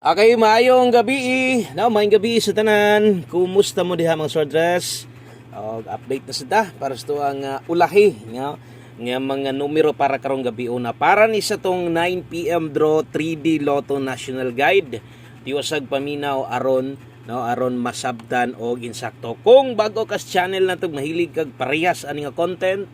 Okay, maayong gabi. Maayong gabi sa tanan. Kumusta mo diha mga swordress? Update na sada para sa ang ulahi nga mga numero para karong gabi una. Para ni sa tong 9 PM draw 3D Lotto National Guide. Tiwasag paminaw aron aron masabtan og insakto. Kung bago ka sa channel nato mahilig kag parehas ani nga content,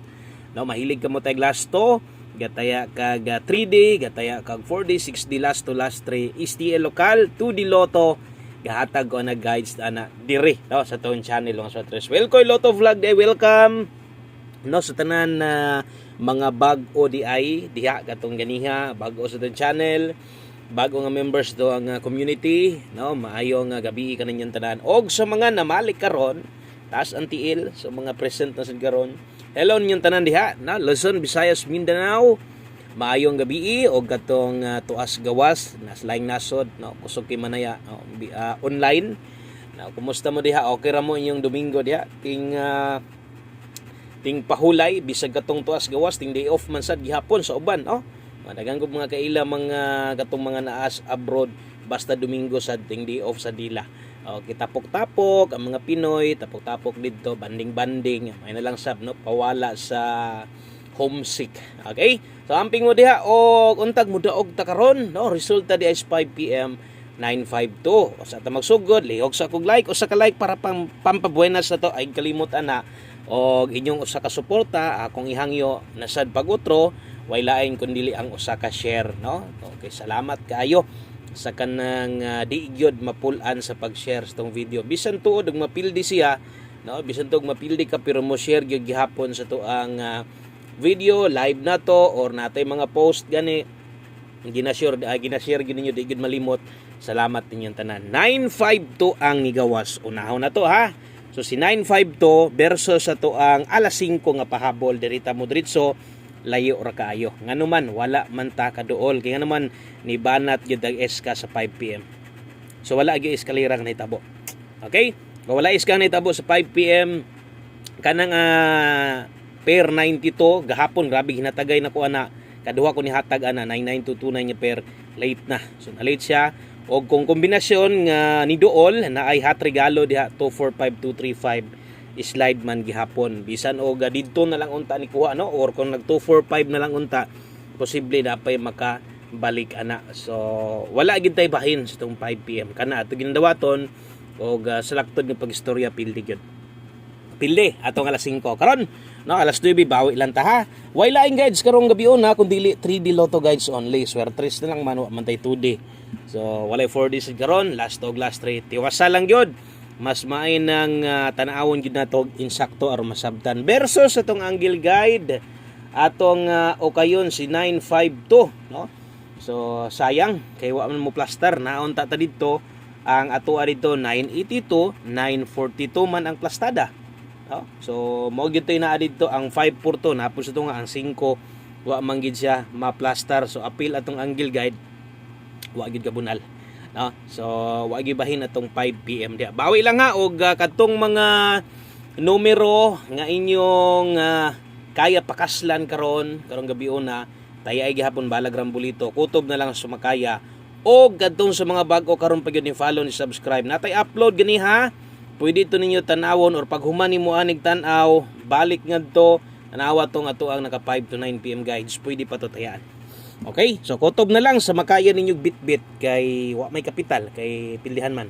mahilig ka mo tag lasto, gataya kag 3D, gataya kag 4D, 6D last to last 3, STL lokal, 2D Lotto, gahatag ko na guides ana diri sa tong channel mga swaters. Welcome Lotto Vlog day, welcome sa tanan na mga bag-o di ay diha katong ganiha, bago sa tong channel, bago nga members do ang community, maayo nga gabi kaninyong tanan. Og sa mga namalik karon, taas ang tiil sa mga present na sad karon. Hello ninyong tanan diha, Luzon, Visayas, Mindanao. Maayong gabi og katong tuas gawas nas laing nasod, kusog kay manaya online. Kumusta mo diha? Okay ra mo inyong Domingo diha? Ting pahulay bisag katong tuas gawas, ting day off man sad gihapon sa uban, Madagang ko mga kaila mga katong mga naas abroad basta Domingo sa ting day off sa dila. Okay, tapok-tapok ang mga Pinoy, tapok-tapok dito, banding-banding, may na lang sab pawala sa homesick. Okay? So amping mo diha og untag mo daog ta karon, resulta di is 5 PM 952. O sa ta magsugod, lihok sa kog like o sa ka like para pampabuenas na to ay kalimot ana og inyong usa ka suporta akong ihangyo na sad pag-utro way lain kundi ang usa ka share, Okay, salamat kaayo sa kanang di gyud mapulan sa pag-share sa tong video. Bisan tuod og mapildi siya, bisan tuod mapildi ka pero mo share gyud gihapon sa tuang video live na to or natay mga post gani ginashare gyud ninyo di gyud malimot. Salamat ninyong tanan. 952 ang nigawas unahon na to ha. So si 952 versus sa tuang alas 5 nga pahabol dirita mo diretso layo ra kaayo. Nganuman wala man ta kaduol kay nganuman ni banat gyud ang SK sa 5 PM. So wala gyud eskalera nga nahitabo. Okay? Kung wala iska nahitabo sa 5 PM kanang pair 92 gahapon grabe hinatagay na ko ana. Kaduha ko ni hatag ana 99229 nya pair late na. So na late siya og kung kombinasyon nga ni duol na ay hat regalo diha 245235 slide man gihapon bisan og didto na lang unta ni kuha or kung nag 245 na lang unta posible na pay makabalik ana. So wala gid tay bahin sa tong 5 PM kana ato gindawaton og salaktod nga pagistorya pildi gyud pildi atong alas 5 karon alas 9 bawi lang ta ha. Way laing guides karong gabi na kun dili 3D Lotto guides only, swertres na lang man tay 2D. So walay 4D sa karon, last og last 3 tiwasa lang gyud. Mas maay nang tanawon gyud nato insakto aron masabtan versus atong angle guide atong okayon si 952, So sayang kay wa man mo plaster naon ta didto ang atoa dito 982, 942 man ang plastada. So mao gyud tay naa didto ang 542 napos ito nga ang 5 wa man gyud siya ma-plaster. So apil atong angle guide wa gyud kabunal. So wagi bahin atong 5 PM dia. Bawi lang ha og kadtong mga numero nga inyong kaya pakaslan karong gabi una tay ay gihapon balag rambulito kutob na lang sumakaya og kadtong sa mga bag-o karon pa gyud ni follow ni subscribe natay upload gani ha. Pwede ito ninyo tanawon or pag human nimo anig tan-aw balik ngadto tanawa tong ato ang naka 5 to 9 PM guides pwede pa to tayaan. Okay, so kutob na lang sa makaya ninyo bit-bit kay wa may kapital kay pildihan man.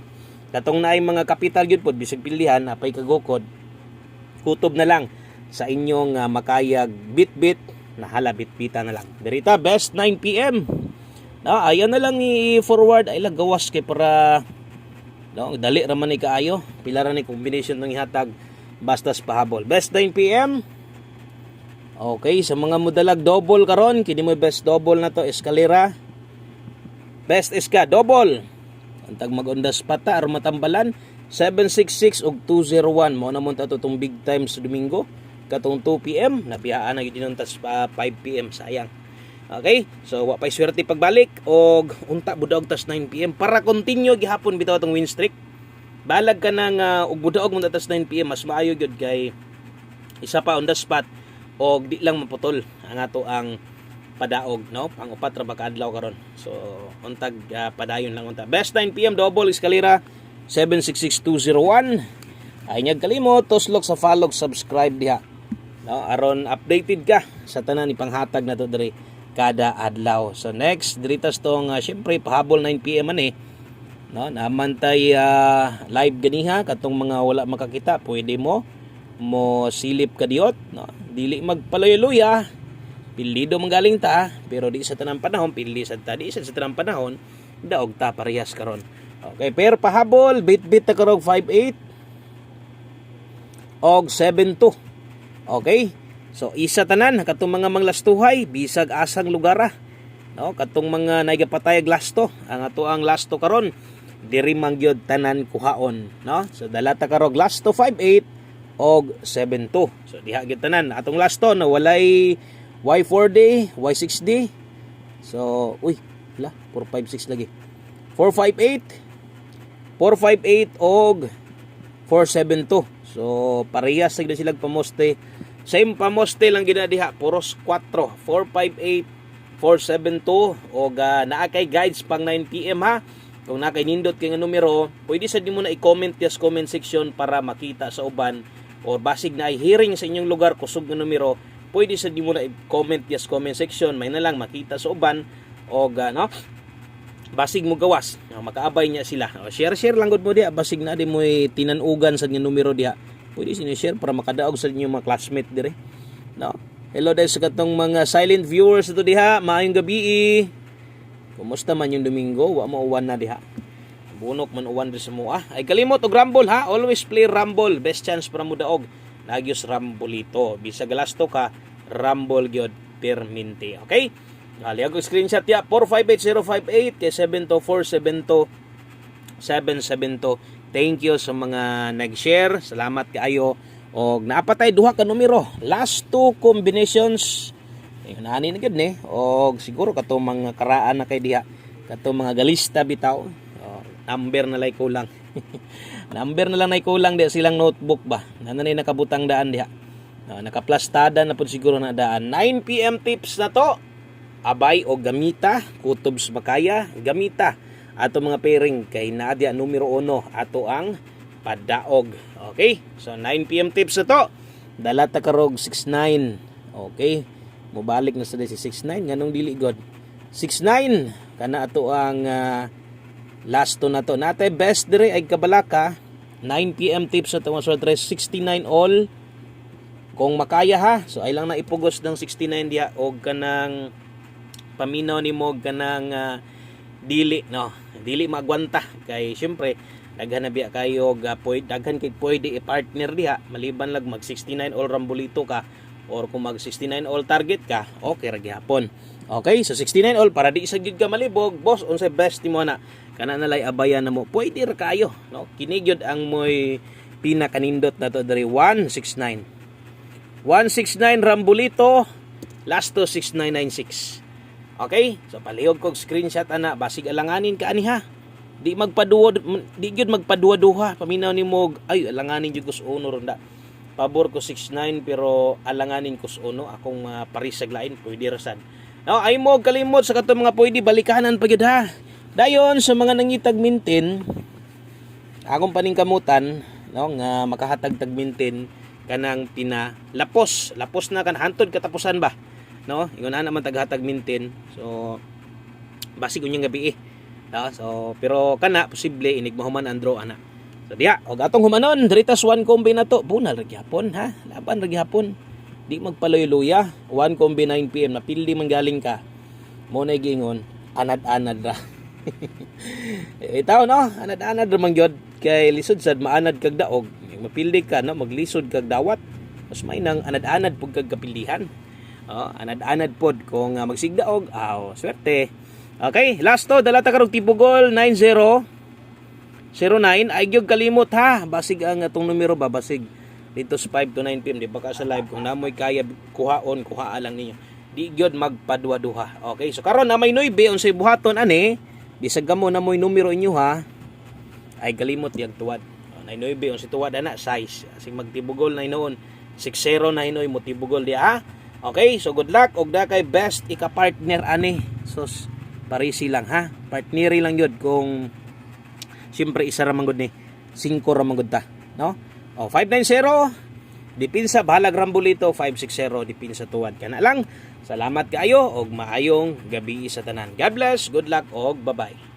Katong naay mga kapital gyud pod bisag pildihan apay kagukod. Kutob na lang sa inyong makayag bit-bit na hala bit-bita na lang. Derita best 9 PM. Ayan na lang i-forward ay lang gawas kay para dali ra man ni kaayo. Pila ra ni combination ng ihatag bastas pahabol. Best 9 PM. Okay, sa mga modalag double karon, kini mo best double na to eskalera. Best iska double. Antag mag-ondas pata aron matambalan 766 ug 201 mo na mo ta tong big time sa Domingo katong 2 PM nabiyaan na gyud tas 5 PM sayang. Okay, so wa pay swerte pagbalik og unta budaog tas 9 PM para continue gihapon bitaw tong win streak. Balag ka nang og budaog mo tas 9 PM mas maayo gyud kay isa pa on the spot og di lang maputol ang ato ang padaog, no? Pang-upat ra ba ka adlaw karon. So untag padayon lang unta. Best 9 PM double eskalera 766201. Ay nyag kalimot tuslok sa follow, subscribe diha. No, aron updated ka sa tanan ni panghatag na to diri kada adlaw. So next diritas tong syempre pahabol 9 PM man no, namantay live ganiha katong mga wala makakita, pwede mo silip ka diot, no? Dili magpaloy-loya, pilido manggaling ta, pero di sa tanang panahon pili sa ta, di sa tanang panahon daog ta parehas karon. Okay, pero pahabol bit-bit ta karog 58 og 72. Okay? So isa tanan katong mga manglastuhay bisag asang lugar no, katong mga naigapatay og lasto, ang ato ang lasto karon diri mangyod tanan kuhaon, no? So dala ta karog lasto 58 og 72. So diha gyud tanan atong lasto na walay Y4D, Y6D. So uy, 456 lagi. 458 og 472. So parehas sa sila pamoste. Same pamoste lang gina diha, puros 4, 458, 472 og naa kay guides pang 9 PM ha. Kung nakay nindot kay nga numero, pwede sa di mo na i-comment sa comment section para makita sa uban, or basig na ay hearing sa inyong lugar kusog nga numero, pwede sa di mo na i-comment sa comment section, may na lang makita sa uban og no, basig mo gawas, makaabay niya sila. Share lang gud mo diha, basig na di mo tinanugan sa nga numero diha. Pwede sinishare para makadaog sa inyo mga classmate dire. No? Hello dahil sa katong mga silent viewers ito diha. Maayong gabi. Kumusta man yung Domingo? Wa mo uwan na diha. Bunok man uwan din sa mua. Ay kalimot og Rumble ha. Always play Rumble. Best chance para mo daog. Nagyos Rumble ito. Bisag lasto ka, Rumble gyud perminti. Okay? Aliag og screenshot ya. 458058 kay 72472 Thank you sa mga nag-share. Salamat kaayo. Og naapatay duha ka numero. Last two combinations. Ayun ani na gid ni. Og siguro katong mga karaan na kay diha. Katong mga galista bitaw. Number na lay kulang. Number na lang nay kulang diha silang notebook ba. Nanay nakabutang daan diha. Nakaplastada na pud siguro na daan. 9 PM tips na to. Abay o gamita, kutubs makaya, gamita. Ato mga pairing kay naadya numero 1 ato ang padaog. Okay? So 9 PM tips na to. Dala ta karog 69. Okay? Mobalik na sa si 69 nganong dili god. 69 kana ato ang last to na to. Natay best dire ay kabalaka. 9 PM tips na to mga 69 all. Kung makaya ha. So ay lang na ipugos ng 69 diha og kanang paminaw nimo kanang dili no, dili magwanta kay syempre daghan na biya kayo daghan kay pwede i-partner diha maliban lag mag 69 all rambolito ka or kung mag 69 all target ka, okay ra gyapon. Okay, so 69 all para di sa gyud ka malibog, boss unsay best nimo na kana nalay abayan na mo, pwede ra kayo no. Kini gyud ang moy pinakanindot na to diri 169 rambolito last to 6996. Okay? So palihog kog screenshot ana, basig alanganin ka ani ha. Di gyud magpaduwa-duha. Paminaw nimo ay alanganin jud ko sa uno ronda. Pabor ko 69 pero alanganin ko sa uno akong parisag lain pwede ra sad. No, ay mo kalimot sa katong mga pwede balikanan pa gyud ha. Dayon sa mga nangitag mintin, akong paningkamutan no nga makahatag tag mintin kanang pinalapos. Lapos na kan hantod katapusan ba? No, ingon ana man taghatag mintin. So basig unyang gabi no? So pero kana posible inig mahuman ang draw ana. So diha og atong humanon diritas 1 kombi na to. Bunal ra gyapon ha. Laban ra gyapon. Di magpaloy-luya. 1 kombi 9 PM napildi man galing ka. Mo na giingon anad-anad ra. Itaw no, anad-anad ra man gyud kay lisod sad maanad kag daog. Mapildi ka no, maglisod kag dawat. Mas may nang anad-anad pug kag kapildihan. Anad-anad pod kung magsigdaog swerte. Okay, last to dala ta karog tibugol 9009 ay gyud kalimot ha, basig ang atong numero ba, basig dito sa 5 to 9 PM di ba ka sa live, kung namoy kaya kuhaon kuhaa lang ninyo, di gyud magpaduwa-duha. Okay, so karon na may 9 unsay buhaton ani, bisag kamo namoy numero inyo ha, ay kalimot yang tuwad. 9 unsay tuwad ana size, asing magtibugol na noon 60 na hinoy mo tibugol di ha. Okay, so good luck og da kay best ika-partner ani. So parisi lang ha. Partneri lang yun kung siyempre isa ra man gud ni 5 ra man gud ta, no? O 590 dipinsa bahalag Rambolito 560 dipinsa tuwad kana lang. Salamat kaayo og maayong gabi sa tanan. God bless, good luck og bye-bye.